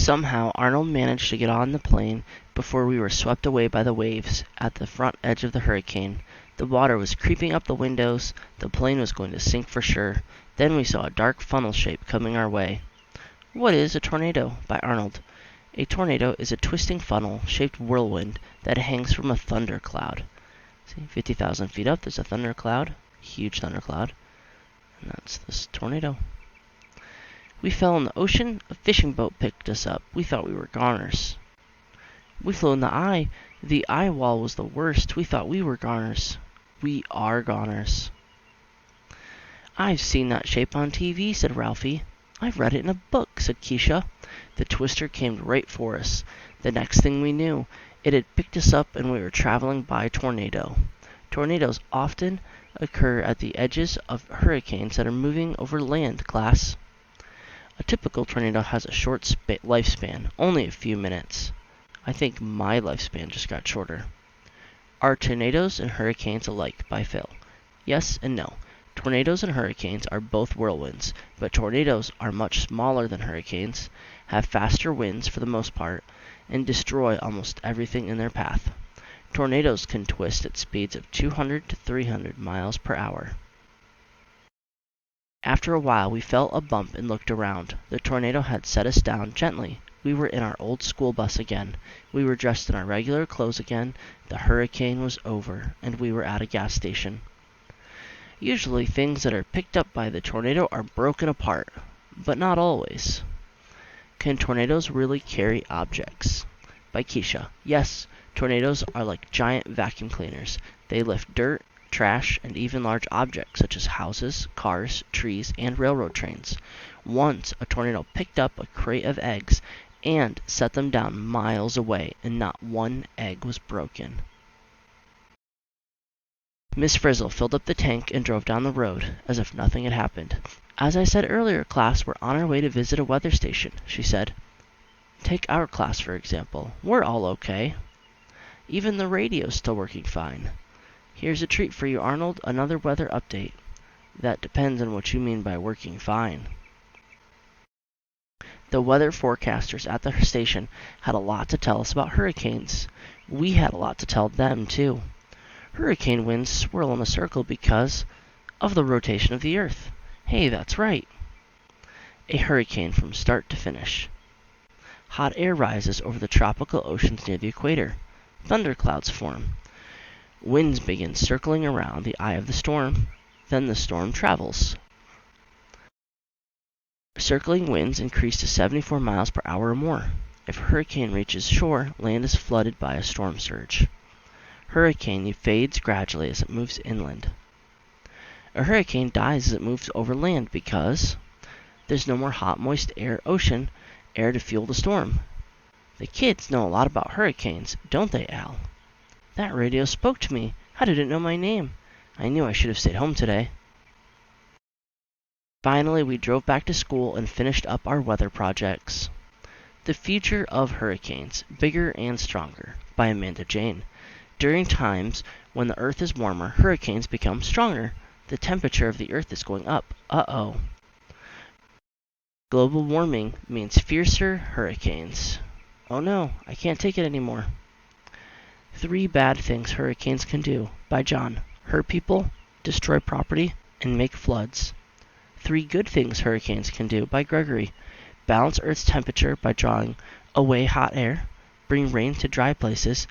Somehow Arnold managed to get on the plane before we were swept away by the waves at the front edge of the hurricane. The water was creeping up the windows. The plane was going to sink for sure. Then we saw a dark funnel shape coming our way. "What is a tornado?" by Arnold. A tornado is a twisting funnel-shaped whirlwind that hangs from a thunder cloud. See, 50,000 feet up, there's a thunder cloud, huge thunder cloud, and that's this tornado. We fell in the ocean. A fishing boat picked us up. We thought we were goners. We flew in the eye. The eye wall was the worst. We thought we were goners. We are goners. "I've seen that shape on TV," said Ralphie. "I've read it in a book," said Keisha. The twister came right for us. The next thing we knew, it had picked us up and we were traveling by a tornado. Tornadoes often occur at the edges of hurricanes that are moving over land, class. A typical tornado has a short lifespan, only a few minutes. I think my lifespan just got shorter. Are tornadoes and hurricanes alike? By Phil. Yes and no. Tornadoes and hurricanes are both whirlwinds, but tornadoes are much smaller than hurricanes, have faster winds for the most part, and destroy almost everything in their path. Tornadoes can twist at speeds of 200 to 300 miles per hour. After a while we felt a bump and looked around. The tornado had set us down gently. We were in our old school bus again. We were dressed in our regular clothes again. The hurricane was over, and we were at a gas station. Usually things that are picked up by the tornado are broken apart, but not always. Can tornadoes really carry objects? By Keisha. Yes, tornadoes are like giant vacuum cleaners. They lift dirt, trash, and even large objects such as houses, cars, trees, and railroad trains. Once a tornado picked up a crate of eggs and set them down miles away, and not one egg was broken. Miss Frizzle filled up the tank and drove down the road as if nothing had happened. "As I said earlier, class, we're on our way to visit a weather station," she said. "Take our class, for example. We're all okay. Even the radio's still working fine. Here's a treat for you, Arnold, another weather update. That depends on what you mean by working fine." The weather forecasters at the station had a lot to tell us about hurricanes. We had a lot to tell them, too. Hurricane winds swirl in a circle because of the rotation of the Earth. Hey, that's right. A hurricane from start to finish. Hot air rises over the tropical oceans near the equator. Thunderclouds form. Winds begin circling around the eye of the storm. Then the storm travels. Circling winds increase to 74 miles per hour or more. If a hurricane reaches shore, land is flooded by a storm surge. Hurricane fades gradually as it moves inland. A hurricane dies as it moves over land because there's no more hot, moist ocean air to fuel the storm. The kids know a lot about hurricanes, don't they, Al? That radio spoke to me. How did it know my name? I knew I should have stayed home today. Finally, we drove back to school and finished up our weather projects. The Future of Hurricanes, Bigger and Stronger, by Amanda Jane. During times when the Earth is warmer, hurricanes become stronger. The temperature of the Earth is going up. Uh-oh. Global warming means fiercer hurricanes. Oh no, I can't take it anymore. 3 Bad Things Hurricanes Can Do, by John. Hurt people, destroy property, and make floods. 3 Good Things Hurricanes Can Do, by Gregory. Balance Earth's temperature by drawing away hot air, bring rain to dry places,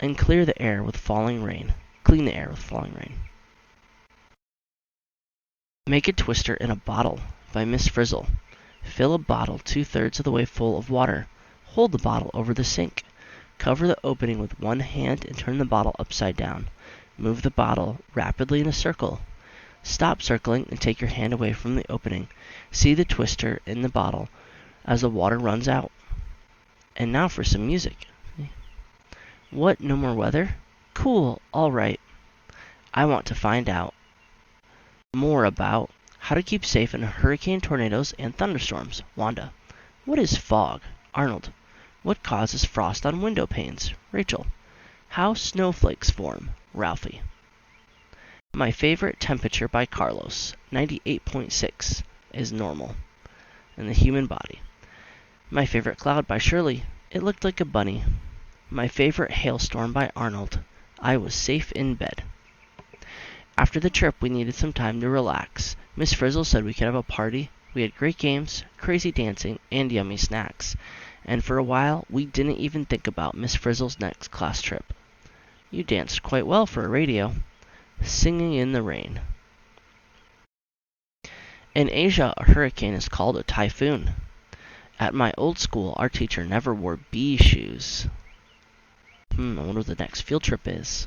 and clear the air with falling rain. Clean the air with falling rain. Make a Twister in a Bottle, by Miss Frizzle. Fill a bottle 2/3 of the way full of water. Hold the bottle over the sink. Cover the opening with one hand and turn the bottle upside down. Move the bottle rapidly in a circle. Stop circling and take your hand away from the opening. See the twister in the bottle as the water runs out. And now for some music. What, no more weather? Cool, alright. I want to find out more about how to keep safe in hurricane, tornadoes, and thunderstorms. Wanda. What is fog? Arnold. What causes frost on window panes? Rachel. How snowflakes form? Ralphie. My favorite temperature by Carlos, 98.6, is normal in the human body. My Favorite Cloud by Shirley. It looked like a bunny. My Favorite Hailstorm by Arnold. I was safe in bed. After the trip, we needed some time to relax. Miss Frizzle said we could have a party. We had great games, crazy dancing, and yummy snacks. And for a while, we didn't even think about Miss Frizzle's next class trip. You danced quite well for a radio. Singing in the Rain. In Asia, a hurricane is called a typhoon. At my old school, our teacher never wore bee shoes. I wonder what the next field trip is.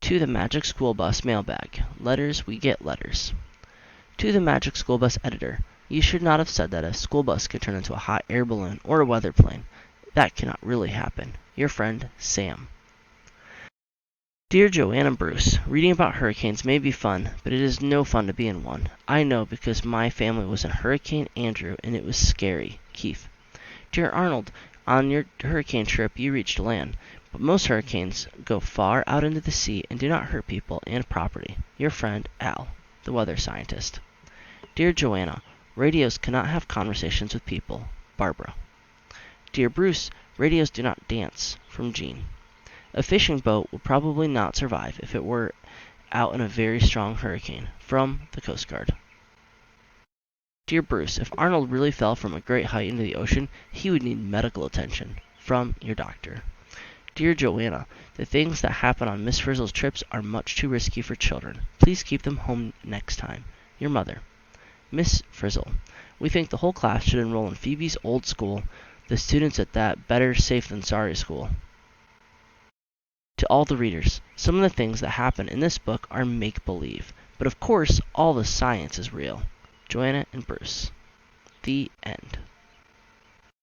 To the Magic School Bus mailbag. Letters, we get letters. To the Magic School Bus editor. You should not have said that a school bus could turn into a hot air balloon or a weather plane. That cannot really happen. Your friend, Sam. Dear Joanna Bruce, reading about hurricanes may be fun, but it is no fun to be in one. I know because my family was in Hurricane Andrew and it was scary. Keith. Dear Arnold, on your hurricane trip you reached land, but most hurricanes go far out into the sea and do not hurt people and property. Your friend, Al, the weather scientist. Dear Joanna, radios cannot have conversations with people. Barbara. Dear Bruce, radios do not dance. From Jean. A fishing boat would probably not survive if it were out in a very strong hurricane. From the Coast Guard. Dear Bruce, if Arnold really fell from a great height into the ocean, he would need medical attention. From your doctor. Dear Joanna, the things that happen on Miss Frizzle's trips are much too risky for children. Please keep them home next time. Your mother. Miss Frizzle, we think the whole class should enroll in Phoebe's old school, the students at that better safe than sorry school. To all the readers, some of the things that happen in this book are make-believe, but of course all the science is real. Joanna and Bruce. The end.